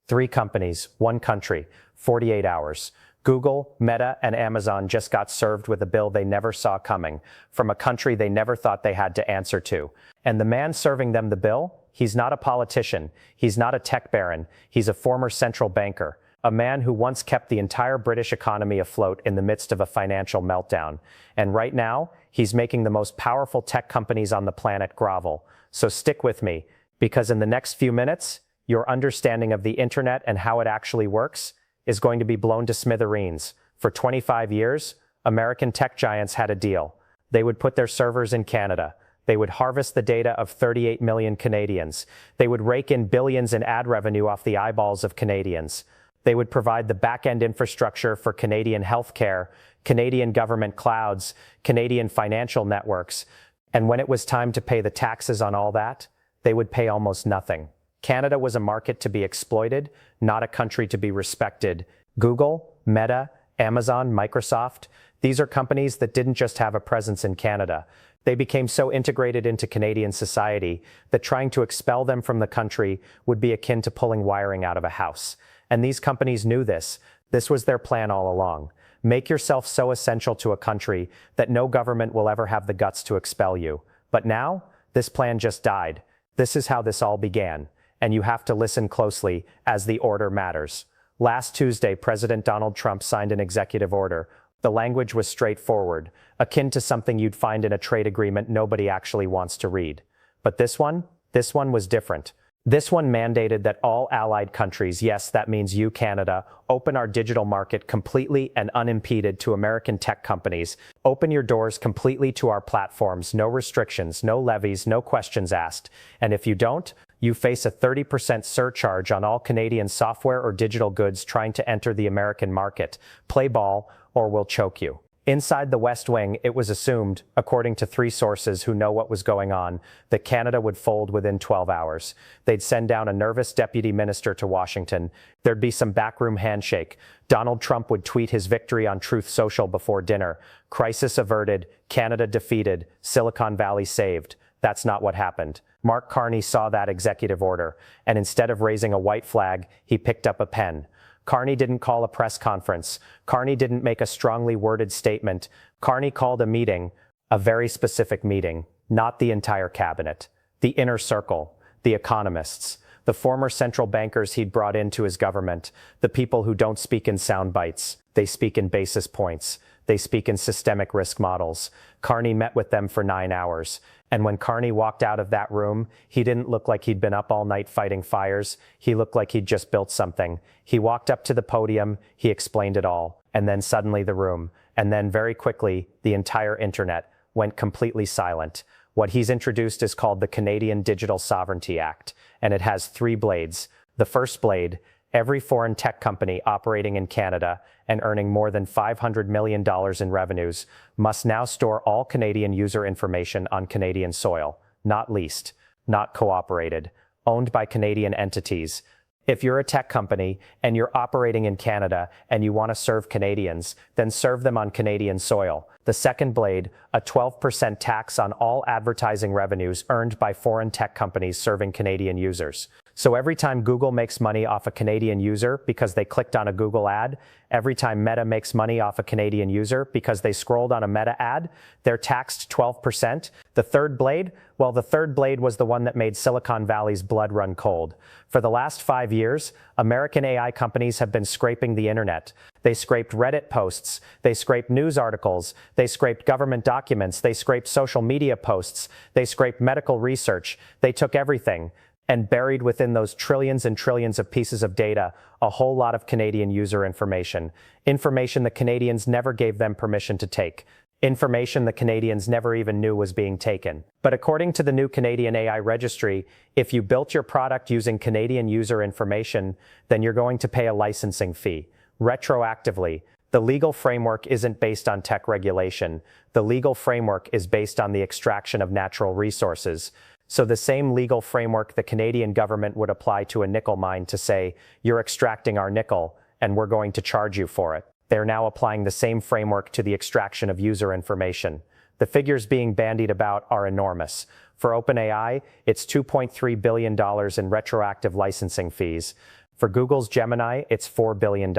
3 companies, 1 country, 48 hours. Google, Meta, and Amazon just got served with a bill they never saw coming, from a country they never thought they had to answer to. And the man serving them the bill? He's not a politician. He's not a tech baron. He's a former central banker. A man who once kept the entire British economy afloat in the midst of a financial meltdown. And right now, he's making the most powerful tech companies on the planet grovel. So stick with me, because in the next few minutes, your understanding of the internet and how it actually works is going to be blown to smithereens. For 25 years, American tech giants had a deal. They would put their servers in Canada. They would harvest the data of 38 million Canadians. They would rake in billions in ad revenue off the eyeballs of Canadians. They would provide the back-end infrastructure for Canadian healthcare, Canadian government clouds, Canadian financial networks. And when it was time to pay the taxes on all that, they would pay almost nothing. Canada was a market to be exploited, not a country to be respected. Google, Meta, Amazon, Microsoft, these are companies that didn't just have a presence in Canada. They became so integrated into Canadian society that trying to expel them from the country would be akin to pulling wiring out of a house. And these companies knew this. This was their plan all along. Make yourself so essential to a country that no government will ever have the guts to expel you. But now, this plan just died. This is how this all began. And you have to listen closely, as the order matters. Last Tuesday, President Donald Trump signed an executive order. The language was straightforward, akin to something you'd find in a trade agreement nobody actually wants to read. But this one was different. This one mandated that all allied countries, yes, that means you, Canada, open our digital market completely and unimpeded to American tech companies. Open your doors completely to our platforms, no restrictions, no levies, no questions asked. And if you don't, you face a 30% surcharge on all Canadian software or digital goods trying to enter the American market. Play ball, or we'll choke you. Inside the West Wing, it was assumed, according to 3 sources who know what was going on, that Canada would fold within 12 hours. They'd send down a nervous deputy minister to Washington. There'd be some backroom handshake. Donald Trump would tweet his victory on Truth Social before dinner. Crisis averted, Canada defeated, Silicon Valley saved. That's not what happened. Mark Carney saw that executive order, and instead of raising a white flag, he picked up a pen. Carney didn't call a press conference. Carney didn't make a strongly worded statement. Carney called a meeting, a very specific meeting, not the entire cabinet. The inner circle, the economists, the former central bankers he'd brought into his government, the people who don't speak in sound bites. They speak in basis points. They speak in systemic risk models. Carney met with them for 9 hours. And when Carney walked out of that room, he didn't look like he'd been up all night fighting fires. He looked like he'd just built something. He walked up to the podium, he explained it all, and then suddenly the room, and then very quickly, the entire internet went completely silent. What he's introduced is called the Canadian Digital Sovereignty Act, and it has 3 blades. The first blade, every foreign tech company operating in Canada and earning more than $500 million in revenues must now store all Canadian user information on Canadian soil, not leased, not cooperated, owned by Canadian entities. If you're a tech company and you're operating in Canada and you want to serve Canadians, then serve them on Canadian soil. The second blade, a 12% tax on all advertising revenues earned by foreign tech companies serving Canadian users. So every time Google makes money off a Canadian user because they clicked on a Google ad, every time Meta makes money off a Canadian user because they scrolled on a Meta ad, they're taxed 12%. The third blade? Well, the third blade was the one that made Silicon Valley's blood run cold. For the last 5 years, American AI companies have been scraping the internet. They scraped Reddit posts, they scraped news articles, they scraped government documents, they scraped social media posts, they scraped medical research. They took everything. And buried within those trillions and trillions of pieces of data, a whole lot of Canadian user information. Information the Canadians never gave them permission to take. Information the Canadians never even knew was being taken. But according to the new Canadian AI registry, if you built your product using Canadian user information, then you're going to pay a licensing fee. Retroactively. The legal framework isn't based on tech regulation. The legal framework is based on the extraction of natural resources. So the same legal framework the Canadian government would apply to a nickel mine to say, you're extracting our nickel and we're going to charge you for it. They're now applying the same framework to the extraction of user information. The figures being bandied about are enormous. For OpenAI, it's $2.3 billion in retroactive licensing fees. For Google's Gemini, it's $4 billion.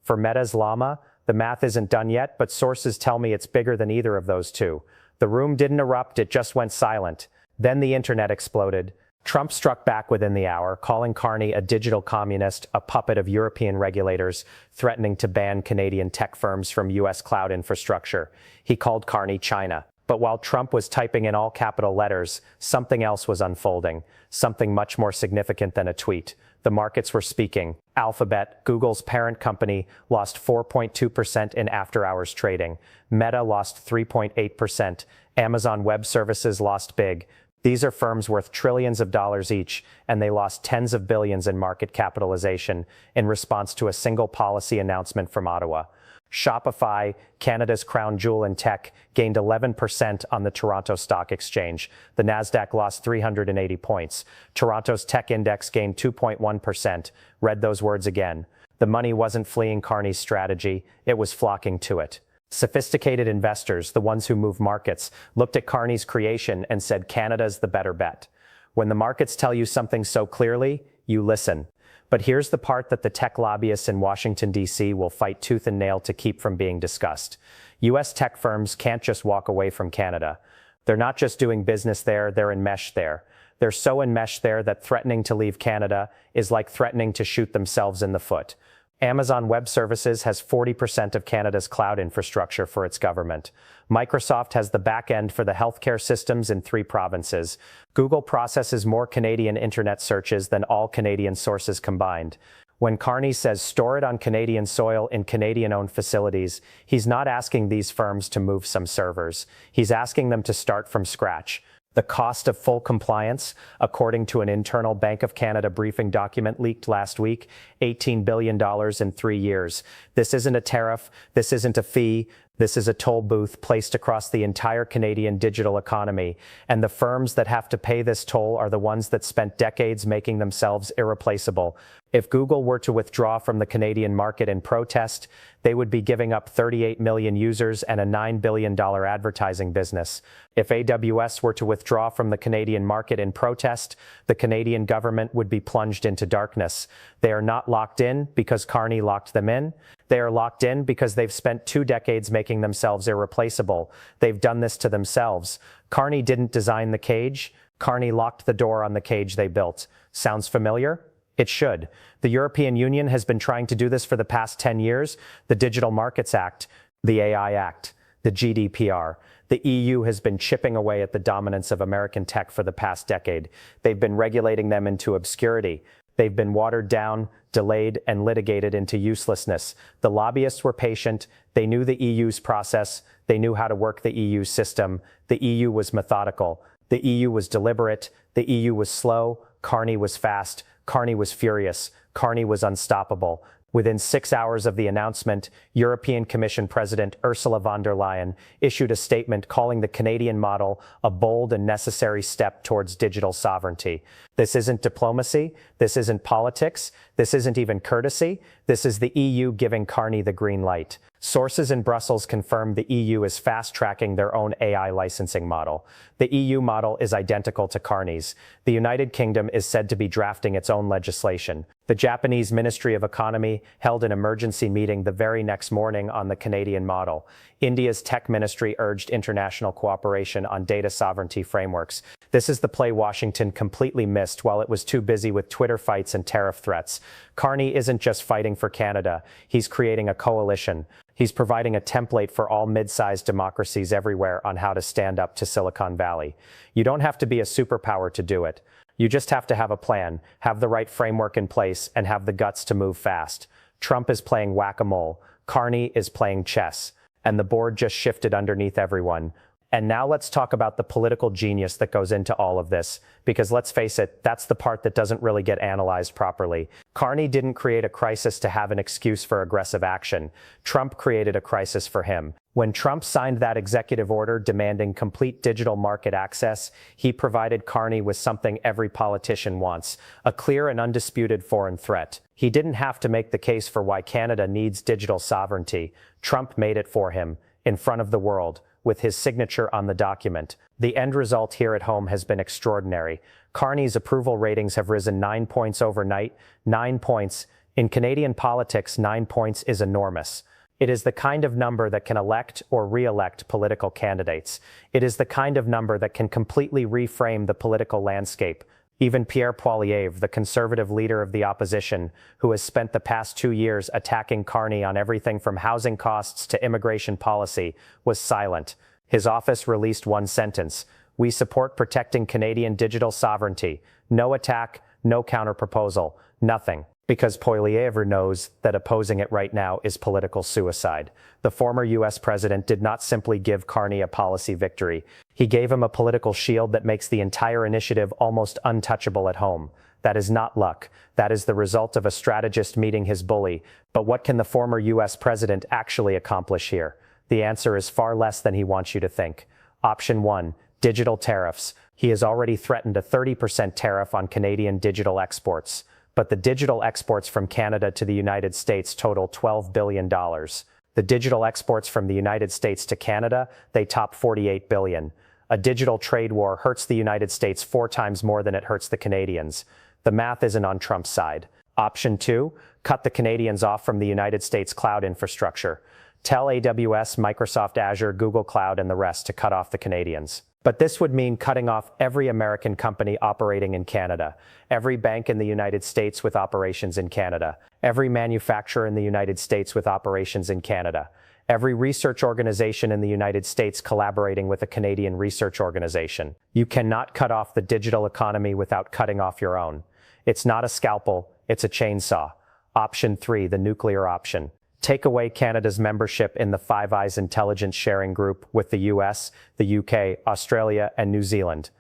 For Meta's Llama, the math isn't done yet, but sources tell me it's bigger than either of those two. The room didn't erupt, it just went silent. Then the internet exploded. Trump struck back within the hour, calling Carney a digital communist, a puppet of European regulators, threatening to ban Canadian tech firms from U.S. cloud infrastructure. He called Carney China. But while Trump was typing in all capital letters, something else was unfolding, something much more significant than a tweet. The markets were speaking. Alphabet, Google's parent company, lost 4.2% in after-hours trading. Meta lost 3.8%. Amazon Web Services lost big. These are firms worth trillions of dollars each, and they lost tens of billions in market capitalization in response to a single policy announcement from Ottawa. Shopify, Canada's crown jewel in tech, gained 11% on the Toronto Stock Exchange. The Nasdaq lost 380 points. Toronto's tech index gained 2.1%. Read those words again. The money wasn't fleeing Carney's strategy, it was flocking to it. Sophisticated investors, the ones who move markets, looked at Carney's creation and said Canada's the better bet. When the markets tell you something so clearly, you listen. But here's the part that the tech lobbyists in Washington, D.C. will fight tooth and nail to keep from being discussed. U.S. tech firms can't just walk away from Canada. They're not just doing business there, they're enmeshed there. They're so enmeshed there that threatening to leave Canada is like threatening to shoot themselves in the foot. Amazon Web Services has 40% of Canada's cloud infrastructure for its government. Microsoft has the back end for the healthcare systems in 3 provinces. Google processes more Canadian internet searches than all Canadian sources combined. When Carney says store it on Canadian soil in Canadian-owned facilities, he's not asking these firms to move some servers. He's asking them to start from scratch. The cost of full compliance, according to an internal Bank of Canada briefing document leaked last week, $18 billion in 3 years. This isn't a tariff, this isn't a fee, this is a toll booth placed across the entire Canadian digital economy, and the firms that have to pay this toll are the ones that spent decades making themselves irreplaceable. If Google were to withdraw from the Canadian market in protest, they would be giving up 38 million users and a $9 billion advertising business. If AWS were to withdraw from the Canadian market in protest, the Canadian government would be plunged into darkness. They are not locked in because Carney locked them in. They are locked in because they've spent 2 decades making themselves irreplaceable. They've done this to themselves. Carney didn't design the cage. Carney locked the door on the cage they built. Sounds familiar? It should. The European Union has been trying to do this for the past 10 years. The Digital Markets Act, the AI Act, the GDPR. The EU has been chipping away at the dominance of American tech for the past decade. They've been regulating them into obscurity. They've been watered down, delayed, and litigated into uselessness. The lobbyists were patient. They knew the EU's process. They knew how to work the EU system. The EU was methodical. The EU was deliberate. The EU was slow. Carney was fast. Carney was furious. Carney was unstoppable. Within 6 hours of the announcement, European Commission President Ursula von der Leyen issued a statement calling the Canadian model a bold and necessary step towards digital sovereignty. This isn't diplomacy. This isn't politics. This isn't even courtesy. This is the EU giving Carney the green light. Sources in Brussels confirm the EU is fast-tracking their own AI licensing model. The EU model is identical to Carney's. The United Kingdom is said to be drafting its own legislation. The Japanese Ministry of Economy held an emergency meeting the very next morning on the Canadian model. India's tech ministry urged international cooperation on data sovereignty frameworks. This is the play Washington completely missed while it was too busy with Twitter fights and tariff threats. Carney isn't just fighting for Canada. He's creating a coalition. He's providing a template for all mid-sized democracies everywhere on how to stand up to Silicon Valley. You don't have to be a superpower to do it. You just have to have a plan, have the right framework in place, and have the guts to move fast. Trump is playing whack-a-mole. Carney is playing chess. And the board just shifted underneath everyone. And now let's talk about the political genius that goes into all of this, because let's face it, that's the part that doesn't really get analyzed properly. Carney didn't create a crisis to have an excuse for aggressive action. Trump created a crisis for him. When Trump signed that executive order demanding complete digital market access, he provided Carney with something every politician wants, a clear and undisputed foreign threat. He didn't have to make the case for why Canada needs digital sovereignty. Trump made it for him, in front of the world, with his signature on the document. The end result here at home has been extraordinary. Carney's approval ratings have risen 9 points overnight. 9 points. In Canadian politics, 9 points is enormous. It is the kind of number that can elect or re-elect political candidates. It is the kind of number that can completely reframe the political landscape. Even Pierre Poilievre, the conservative leader of the opposition, who has spent the past 2 years attacking Carney on everything from housing costs to immigration policy, was silent. His office released one sentence: "We support protecting Canadian digital sovereignty. No attack, no counterproposal, nothing." Because Poilievre knows that opposing it right now is political suicide. The former US president did not simply give Carney a policy victory. He gave him a political shield that makes the entire initiative almost untouchable at home. That is not luck. That is the result of a strategist meeting his bully. But what can the former US president actually accomplish here? The answer is far less than he wants you to think. Option 1. Digital tariffs. He has already threatened a 30% tariff on Canadian digital exports. But the digital exports from Canada to the United States total $12 billion. The digital exports from the United States to Canada, they top $48 billion. A digital trade war hurts the United States 4 times more than it hurts the Canadians. The math isn't on Trump's side. Option 2, cut the Canadians off from the United States cloud infrastructure. Tell AWS, Microsoft Azure, Google Cloud, and the rest to cut off the Canadians. But this would mean cutting off every American company operating in Canada, every bank in the United States with operations in Canada, every manufacturer in the United States with operations in Canada, every research organization in the United States collaborating with a Canadian research organization. You cannot cut off the digital economy without cutting off your own. It's not a scalpel, it's a chainsaw. Option 3, the nuclear option. Take away Canada's membership in the Five Eyes intelligence sharing group with the US, the UK, Australia, and New Zealand.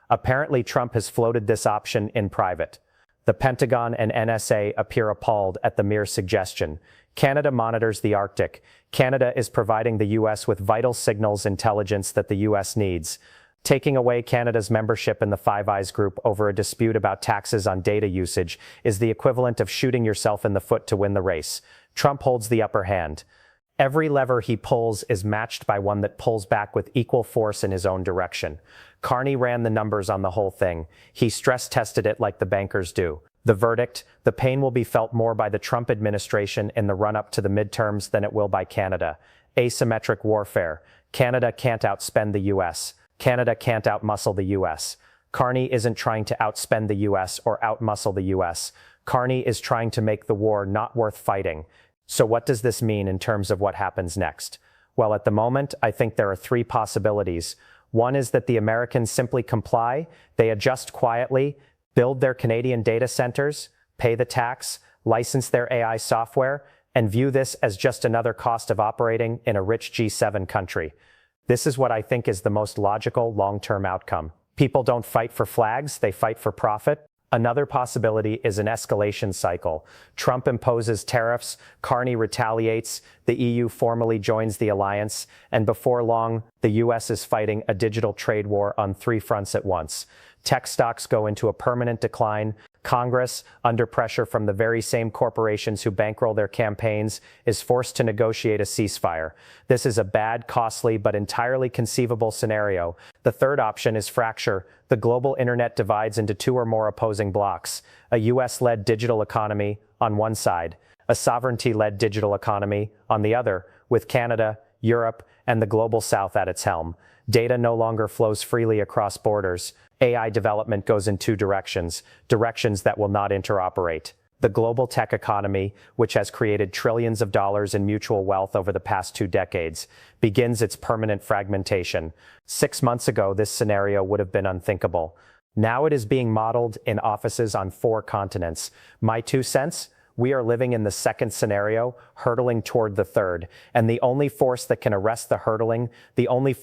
Apparently, Trump has floated this option in private. The Pentagon and NSA appear appalled at the mere suggestion. Canada monitors the Arctic. Canada is providing the US with vital signals intelligence that the US needs. Taking away Canada's membership in the Five Eyes group over a dispute about taxes on data usage is the equivalent of shooting yourself in the foot to win the race. Trump holds the upper hand. Every lever he pulls is matched by one that pulls back with equal force in his own direction. Carney ran the numbers on the whole thing. He stress-tested it like the bankers do. The verdict: the pain will be felt more by the Trump administration in the run-up to the midterms than it will by Canada. Asymmetric warfare. Canada can't outspend the US. Canada can't outmuscle the US. Carney isn't trying to outspend the US or outmuscle the US. Carney is trying to make the war not worth fighting. So what does this mean in terms of what happens next? Well, at the moment, I think there are 3 possibilities. One is that the Americans simply comply, they adjust quietly, build their Canadian data centers, pay the tax, license their AI software, and view this as just another cost of operating in a rich G7 country. This is what I think is the most logical long-term outcome. People don't fight for flags, they fight for profit. Another possibility is an escalation cycle. Trump imposes tariffs, Carney retaliates, the EU formally joins the alliance, and before long, the US is fighting a digital trade war on 3 fronts at once. Tech stocks go into a permanent decline. Congress, under pressure from the very same corporations who bankroll their campaigns, is forced to negotiate a ceasefire. This is a bad, costly, but entirely conceivable scenario. The third option is fracture. The global internet divides into 2 or more opposing blocks. A US-led digital economy on one side, a sovereignty-led digital economy on the other, with Canada, Europe, and the global south at its helm. Data no longer flows freely across borders. AI development goes in 2 directions, directions that will not interoperate. The global tech economy, which has created trillions of dollars in mutual wealth over the past 2 decades, begins its permanent fragmentation. 6 months ago, this scenario would have been unthinkable. Now it is being modeled in offices on 4 continents. My 2 cents? We are living in the second scenario, hurtling toward the third. And the only force that can arrest the hurtling, the only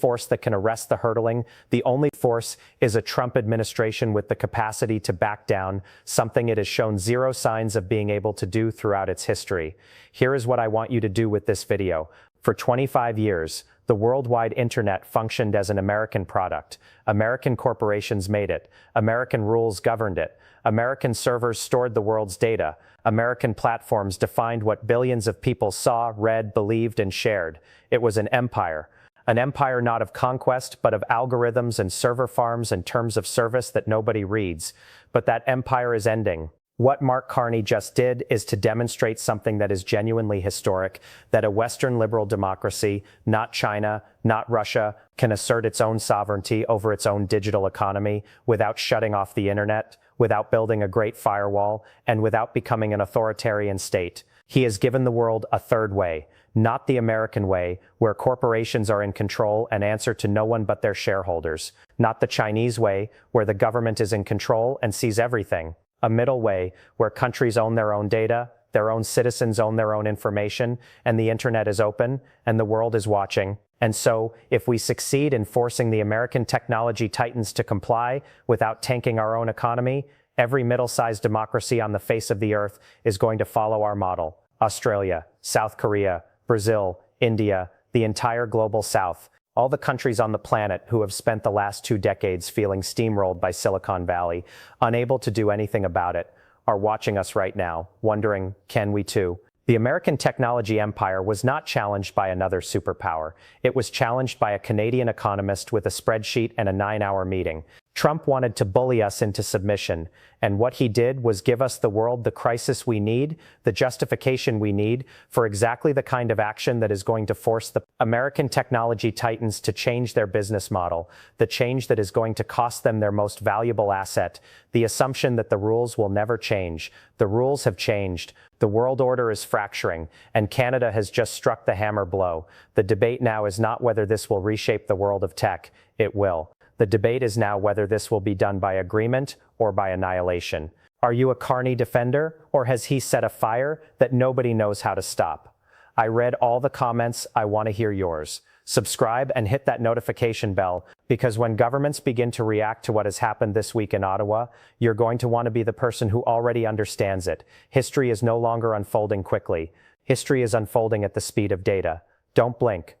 force is a Trump administration with the capacity to back down, something it has shown 0 signs of being able to do throughout its history. Here is what I want you to do with this video. For 25 years, the worldwide internet functioned as an American product. American corporations made it. American rules governed it. American servers stored the world's data. American platforms defined what billions of people saw, read, believed, and shared. It was an empire. An empire not of conquest, but of algorithms and server farms and terms of service that nobody reads. But that empire is ending. What Mark Carney just did is to demonstrate something that is genuinely historic, that a Western liberal democracy, not China, not Russia, can assert its own sovereignty over its own digital economy without shutting off the internet, without building a great firewall, and without becoming an authoritarian state. He has given the world a third way, not the American way, where corporations are in control and answer to no one but their shareholders, not the Chinese way, where the government is in control and sees everything. A middle way, where countries own their own data, their own citizens own their own information, and the internet is open, and the world is watching. And so, if we succeed in forcing the American technology titans to comply without tanking our own economy, every middle-sized democracy on the face of the earth is going to follow our model. Australia, South Korea, Brazil, India, the entire global South, all the countries on the planet who have spent the last 2 decades feeling steamrolled by Silicon Valley, unable to do anything about it, are watching us right now, wondering, can we too? The American technology empire was not challenged by another superpower. It was challenged by a Canadian economist with a spreadsheet and a 9-hour meeting. Trump wanted to bully us into submission, and what he did was give us the world the crisis we need, the justification we need for exactly the kind of action that is going to force the American technology titans to change their business model, the change that is going to cost them their most valuable asset, the assumption that the rules will never change. The rules have changed. The world order is fracturing, and Canada has just struck the hammer blow. The debate now is not whether this will reshape the world of tech. It will. The debate is now whether this will be done by agreement or by annihilation. Are you a Carney defender, or has he set a fire that nobody knows how to stop? I read all the comments. I want to hear yours. Subscribe and hit that notification bell, because when governments begin to react to what has happened this week in Ottawa, you're going to want to be the person who already understands it. History is no longer unfolding quickly. History is unfolding at the speed of data. Don't blink.